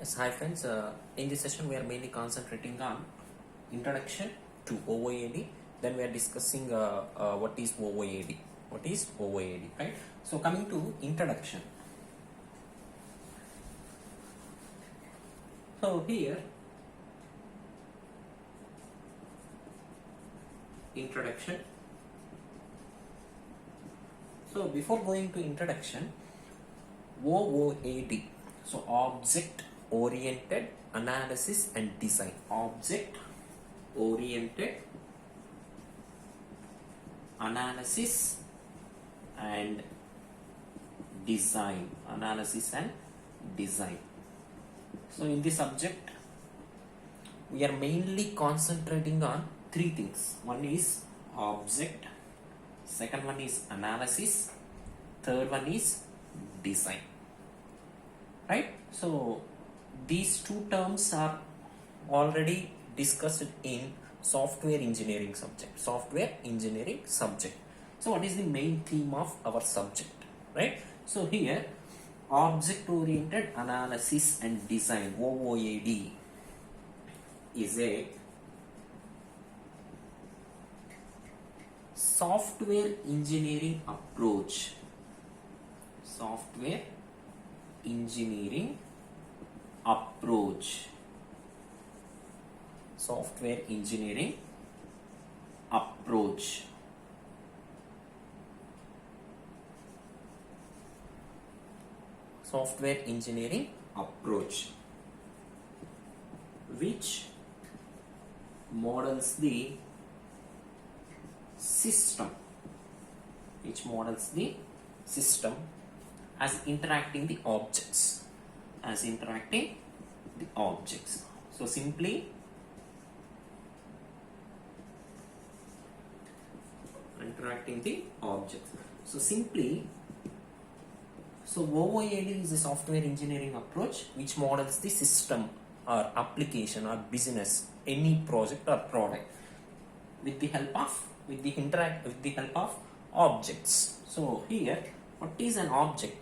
Yes, hi friends. In this session, we are mainly concentrating on introduction to OOAD. Then we are discussing what is OOAD. What is OOAD, right? So coming to introduction. So here, introduction. So before going to introduction, OOAD. So object oriented analysis and design. Object oriented analysis and design. Analysis and design. So in this subject, we are mainly concentrating on three things. One is object, second one is analysis, third one is design. Right? So these two terms are already discussed in software engineering subject. Software engineering subject. So what is the main theme of our subject? Right? So here, object oriented analysis and design, OOAD, is a software engineering approach. Software engineering approach. Software engineering approach. Software engineering approach, which models the system, as interacting the objects, So simply interacting the objects. So OOAD is a software engineering approach which models the system or application or business, any project or product with the help of objects. So here, what is an object?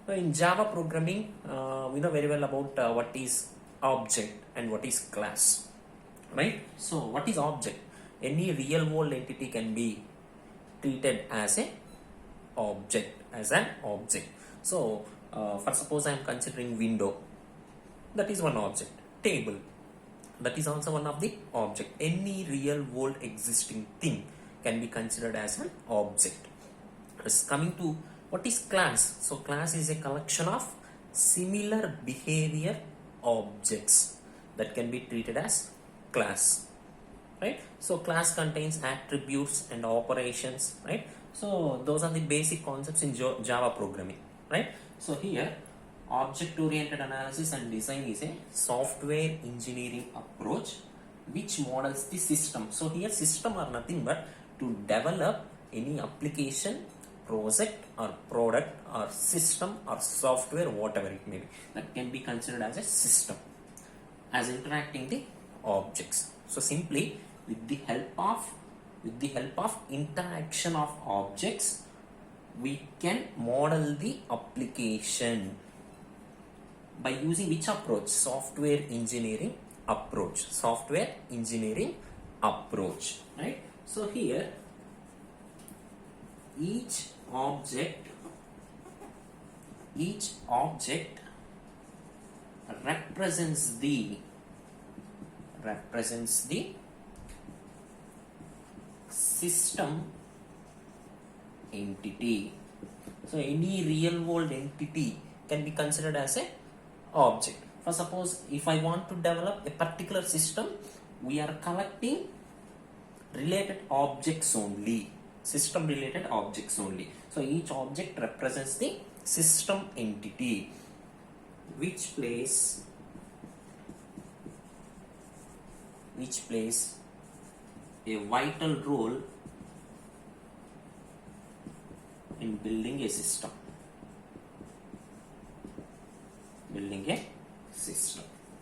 So in Java programming, we know very well about what is object and what is class, right? So what is object? Any real world entity can be treated as an object. So for suppose I am considering window, that is one object. Table, that is also one of the object. Any real world existing thing can be considered as an object. Coming to what is class? So class is a collection of similar behavior objects that can be treated as class, right? So class contains attributes and operations, right? So those are the basic concepts in Java programming, right? So here, object oriented analysis and design is a software engineering approach which models the system. So here, system are nothing but to develop any application, project or product or system or software, whatever it may be, that can be considered as a system, as interacting the objects. So simply, with the help of interaction of objects, we can model the application by using which approach? Software engineering approach, right? So here, each object represents the system entity. So any real world entity can be considered as a object. For suppose if I want to develop a particular system, we are collecting related objects only, system related objects only. So each object represents the system entity which plays a vital role in building a system.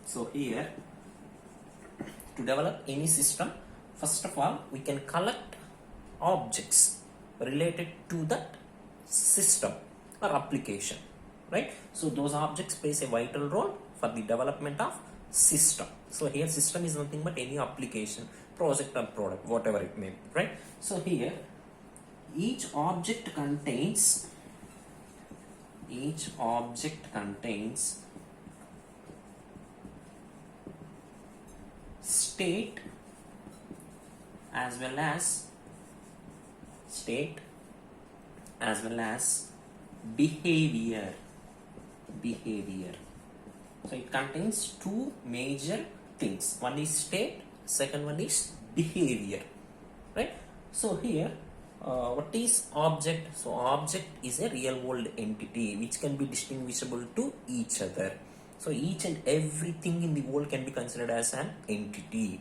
So here, to develop any system, first of all, we can collect objects related to that system or application, right? So those objects plays a vital role for the development of system. So here system is nothing but any application, project or product, whatever it may be, right? So here each object contains state as well as behavior. So it contains two major things. One is state, second one is behavior, right? So here what is object? So object is a real world entity which can be distinguishable to each other. So each and everything in the world can be considered as an entity.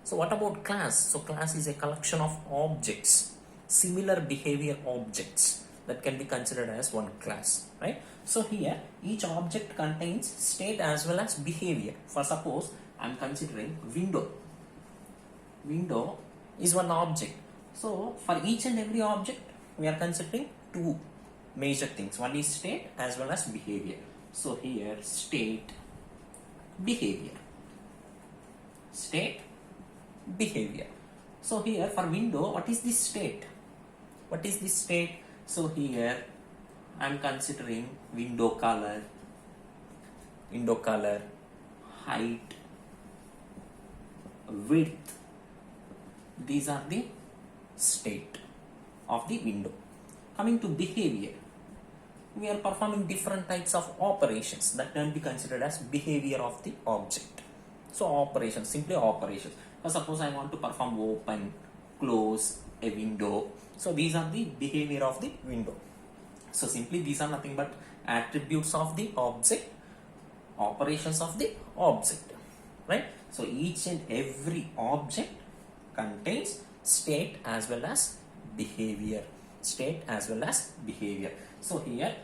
So what about class? So class is a collection of objects, similar behavior objects, that can be considered as one class, right? So here each object contains state as well as behavior. For suppose I am considering window. Window is one object. So for each and every object we are considering two major things. One is state as well as behavior. So here state, behavior. State, behavior. So here for window, what is the state? What is the state? So here I am considering window color, height, width. These are the state of the window. Coming to behavior, we are performing different types of operations that can be considered as behavior of the object. So operations, simply operations. For suppose I want to perform open, close a window. So these are the behavior of the window. So simply these are nothing but attributes of the object, operations of the object, right? So each and every object contains state as well as behavior. State as well as behavior. So here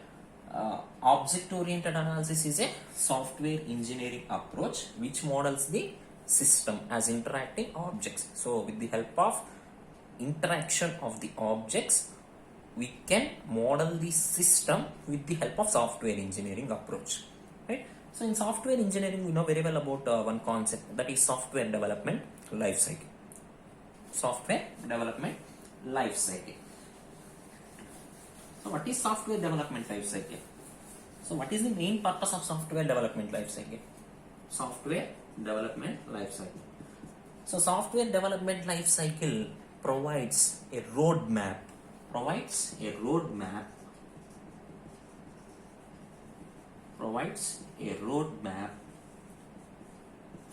object oriented analysis is a software engineering approach which models the system as interacting objects. So with the help of interaction of the objects, we can model the system with the help of software engineering approach, right? So in software engineering, we know very well about one concept, that is software development life cycle. Software development life cycle. So what is software development life cycle? So what is the main purpose of software development life cycle? Software development life cycle. So software development life cycle provides a roadmap.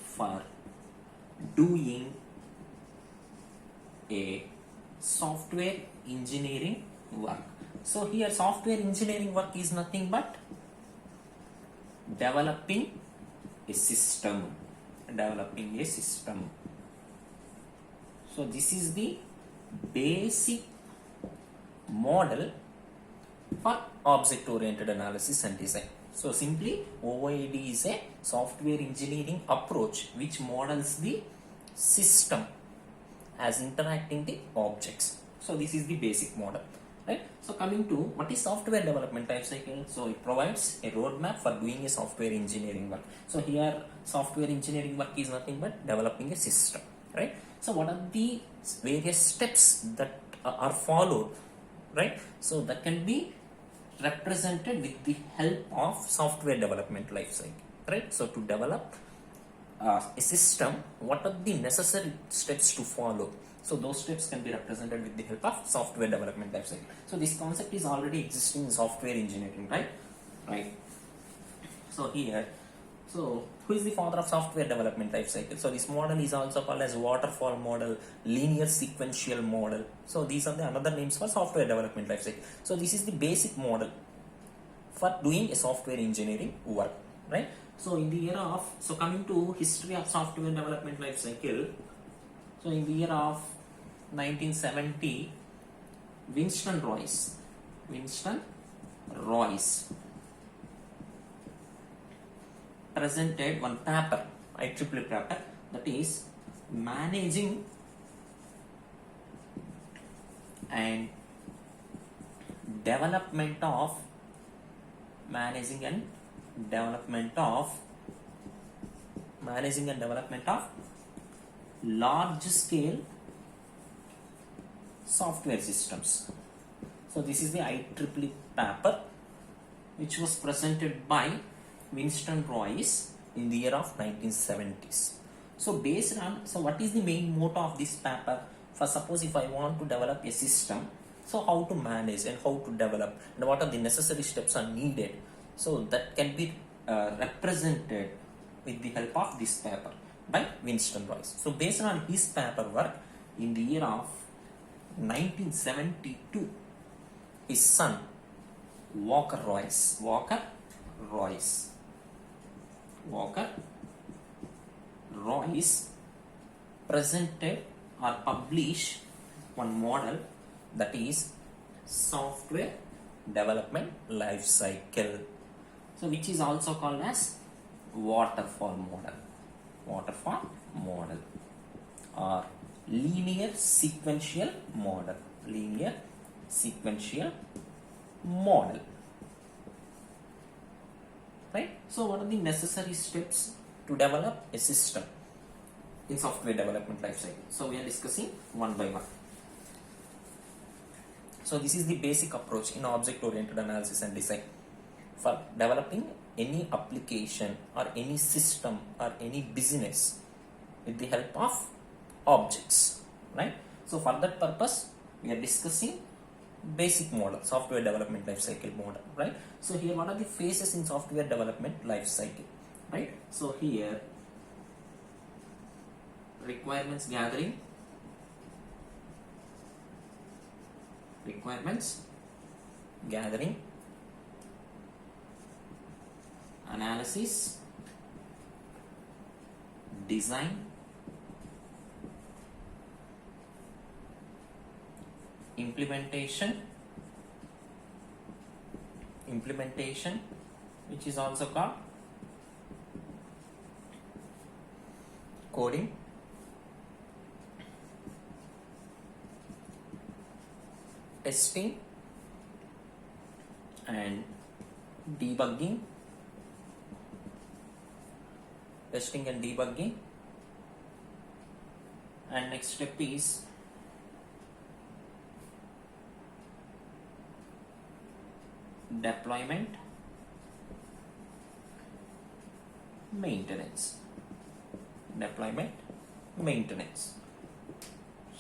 For doing a software engineering work. So here software engineering work is nothing but developing a system. So this is the basic model for object oriented analysis and design. So simply OOAD is a software engineering approach which models the system as interacting the objects. So this is the basic model, right? So coming to what is software development life cycle? So it provides a roadmap for doing a software engineering work. So here software engineering work is nothing but developing a system, right? So what are the various steps that are followed, right? So that can be represented with the help of software development life cycle, right? So to develop a system, what are the necessary steps to follow? So those steps can be represented with the help of software development life cycle. So this concept is already existing in software engineering, right? So here, so who is the father of software development life cycle? So this model is also called as waterfall model, linear sequential model. So these are the another names for software development life cycle. So this is the basic model for doing a software engineering work, right? So in the year of, so coming to history of software development life cycle, so in the year of 1970, Winston Royce presented one paper, IEEE paper, that is managing and development of managing and development of large scale software systems. So this is the IEEE paper which was presented by Winston Royce in the year of 1970s. So based on, so what is the main motto of this paper? For suppose if I want to develop a system, so how to manage and how to develop and what are the necessary steps are needed. So that can be represented with the help of this paper by Winston Royce. So based on his paper work in the year of 1972, his son Walker Royce presented or published one model, that is software development life cycle, so which is also called as waterfall model or linear sequential model. Right? So what are the necessary steps to develop a system in software development life cycle? So we are discussing one by one. So this is the basic approach in object oriented analysis and design for developing any application or any system or any business with the help of objects, right? So for that purpose we are discussing basic model, software development life cycle model, right? So here what are the phases in software development life cycle, right? So here requirements gathering, analysis, design, implementation, which is also called coding, testing and debugging, and next step is deployment, maintenance.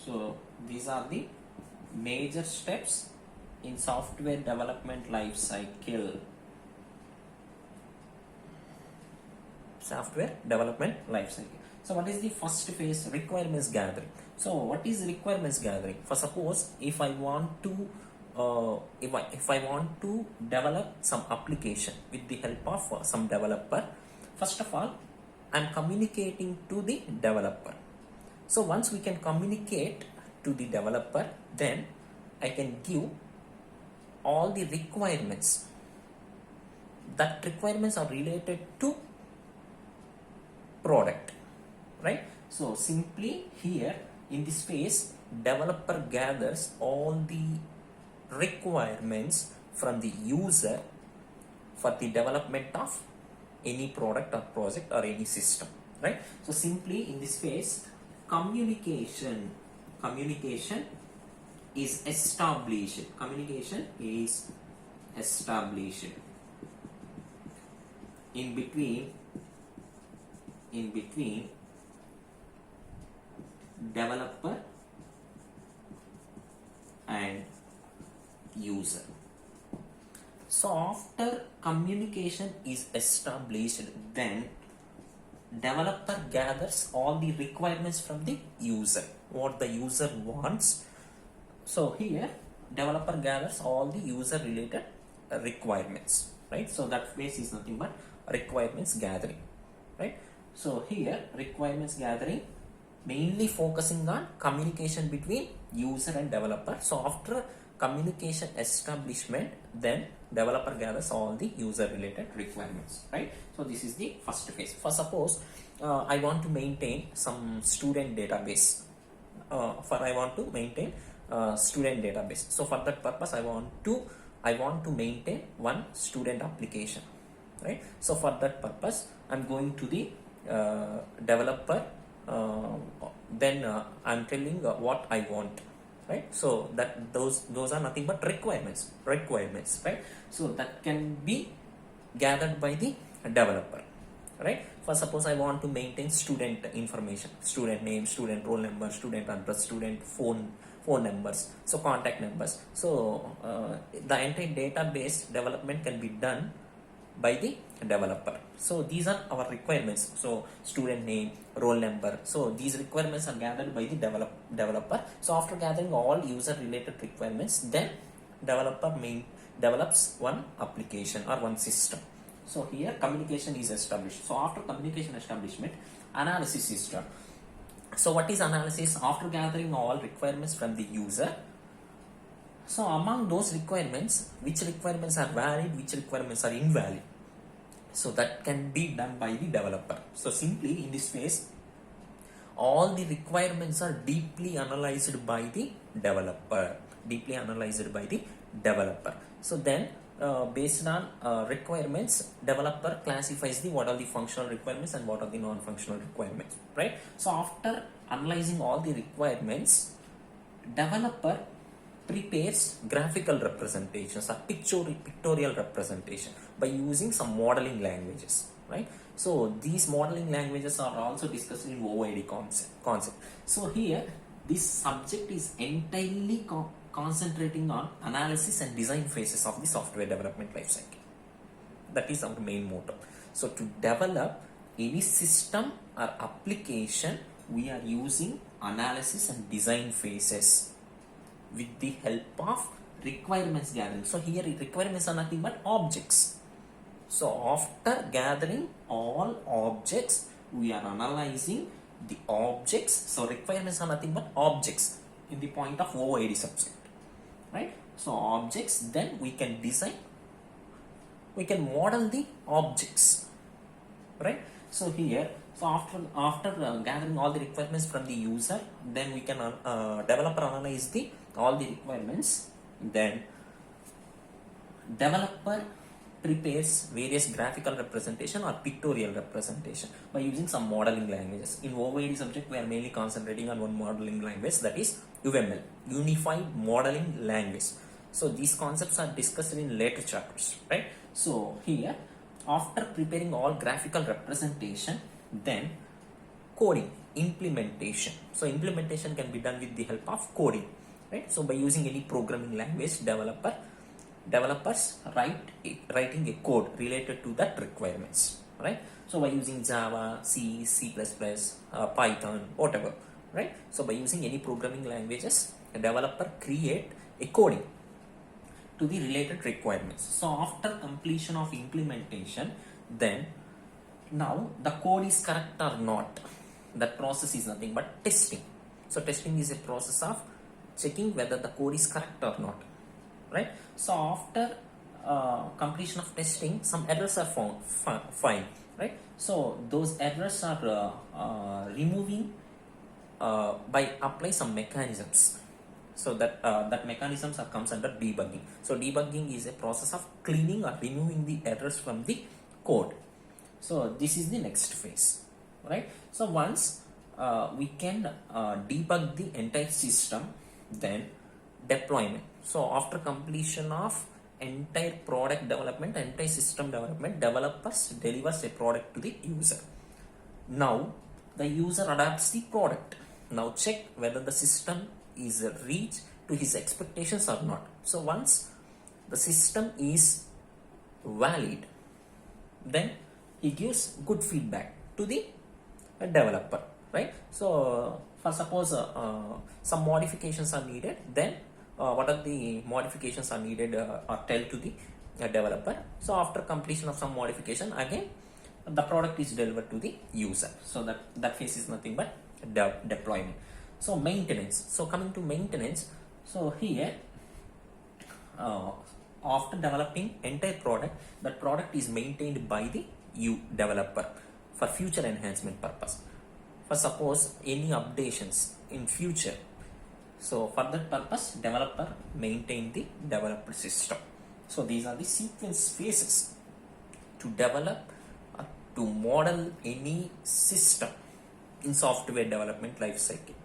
So these are the major steps in software development life cycle. So what is the first phase? Requirements gathering. So what is requirements gathering? For suppose if I want to develop some application with the help of some developer, first of all I am communicating to the developer. So once we can communicate to the developer, then I can give all the requirements. That requirements are related to product, right? So simply here in this phase, developer gathers all the requirements from the user for the development of any product or project or any system, right? So simply in this phase, communication is established. In between developer and user. So after communication is established, then developer gathers all the requirements from the user, what the user wants. So here developer gathers all the user related requirements, right? So that phase is nothing but requirements gathering, right? So here requirements gathering mainly focusing on communication between user and developer. So after communication establishment, then developer gathers all the user related requirements, right? So this is the first phase. For suppose I want to maintain some student database. So for that purpose I want to maintain one student application, right? So for that purpose I'm going to the developer, then I'm telling what I want, right? So that those are nothing but requirements, right? So that can be gathered by the developer, right? For suppose I want to maintain student information, student name, student roll number, student address, student phone numbers, so contact numbers. So the entire database development can be done by the developer. So these are our requirements. So student name, roll number. So these requirements are gathered by the developer. So after gathering all user related requirements, then developer develops one application or one system. So here communication is established. So after communication establishment, analysis is done. So what is analysis? After gathering all requirements from the user, so among those requirements, which requirements are valid, which requirements are invalid, so that can be done by the developer. So simply in this phase, all the requirements are deeply analyzed by the developer. So then based on requirements, developer classifies the what are the functional requirements and what are the non-functional requirements, right? So after analyzing all the requirements, developer prepares graphical representations or pictorial representation by using some modeling languages, right? So these modeling languages are also discussed in OOAD concept. So here this subject is entirely concentrating on analysis and design phases of the software development lifecycle. That is our main motto. So to develop any system or application, we are using analysis and design phases with the help of requirements gathering. So here requirements are nothing but objects. So after gathering all objects, we are analyzing the objects. So requirements are nothing but objects in the point of OOAD subject, right? So objects, then we can design, we can model the objects, right? So here, so after gathering all the requirements from the user, then we can developer analyze all the requirements. Then developer prepares various graphical representation or pictorial representation by using some modeling languages. In OOAD subject, we are mainly concentrating on one modeling language, that is UML, Unified Modeling Language. So these concepts are discussed in later chapters, right? So here, after preparing all graphical representation, then coding, implementation. So implementation can be done with the help of coding, right? So by using any programming language, developers writing a code related to that requirements, right? So by using Java, C, C++, Python, whatever, right? So by using any programming languages, a developer create a coding to the related requirements. So after completion of implementation, then now the code is correct or not. That process is nothing but testing. So testing is a process of checking whether the code is correct or not, right? So after completion of testing, some errors are found, fine, right? So those errors are removing by apply some mechanisms. So that that mechanisms comes under debugging. So debugging is a process of cleaning or removing the errors from the code. So this is the next phase, right? So once we can debug the entire system, then deployment. So after completion of entire product development, entire system development, developers delivers a product to the user. Now the user adapts the product. Now check whether the system is reached to his expectations or not. So once the system is valid, then he gives good feedback to the developer, right? So for suppose some modifications are needed, then what are the modifications are needed or tell to the developer. So after completion of some modification, again the product is delivered to the user. So that phase is nothing but deployment. So maintenance. So coming to maintenance, so here after developing entire product, that product is maintained by the developer for future enhancement purpose. For suppose any updations in future, so for that purpose, developer maintain the developer system. So these are the sequence phases to develop or to model any system in software development life cycle,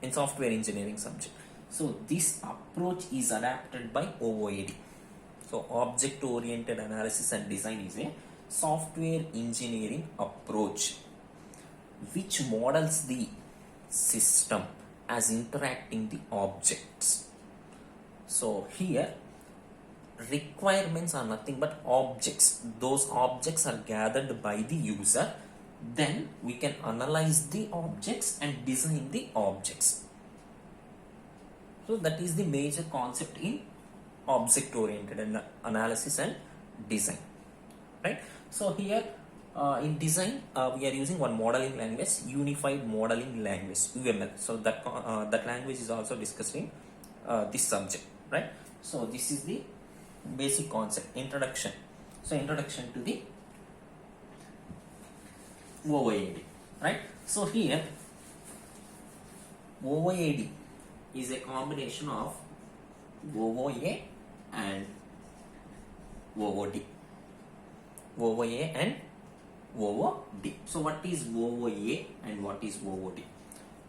in software engineering subject. So this approach is adapted by OOAD. So object oriented analysis and design is a software engineering approach which models the system as interacting the objects. So here requirements are nothing but objects. Those objects are gathered by the user. Then we can analyze the objects and design the objects. So that is the major concept in object oriented analysis and design, right? So here in design we are using one modeling language, unified modeling language, UML. So that that language is also discussed in this subject, right? So this is the basic concept, introduction. So introduction to the OOAD, right? So here OOAD is a combination of OOA and OOD. OOA and OOD. So what is OOA and what is OOD?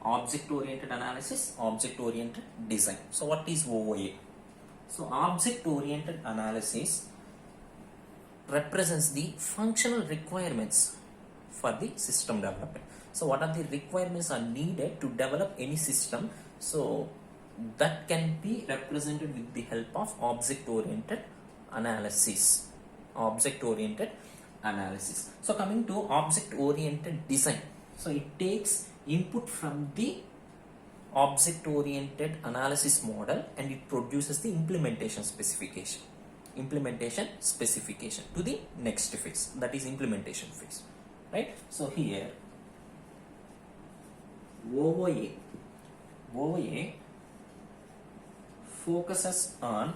Object oriented analysis, object oriented design. So what is OOA? So object oriented analysis represents the functional requirements for the system development. So what are the requirements are needed to develop any system? So that can be represented with the help of object oriented analysis. Object oriented analysis. So coming to object oriented design. So it takes input from the object oriented analysis model and it produces the implementation specification. Implementation specification to the next phase, that is implementation phase, right? So here OOA focuses on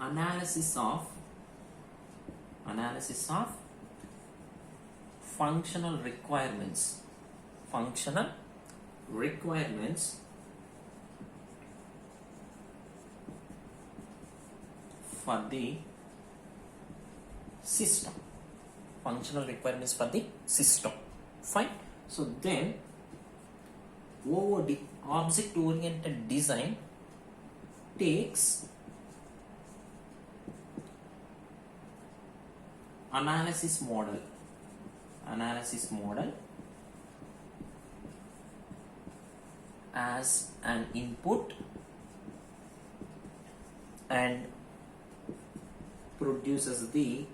analysis of functional requirements for the system. Functional requirements for the system. Fine. So then OOD, object oriented design, takes analysis model as an input and produces the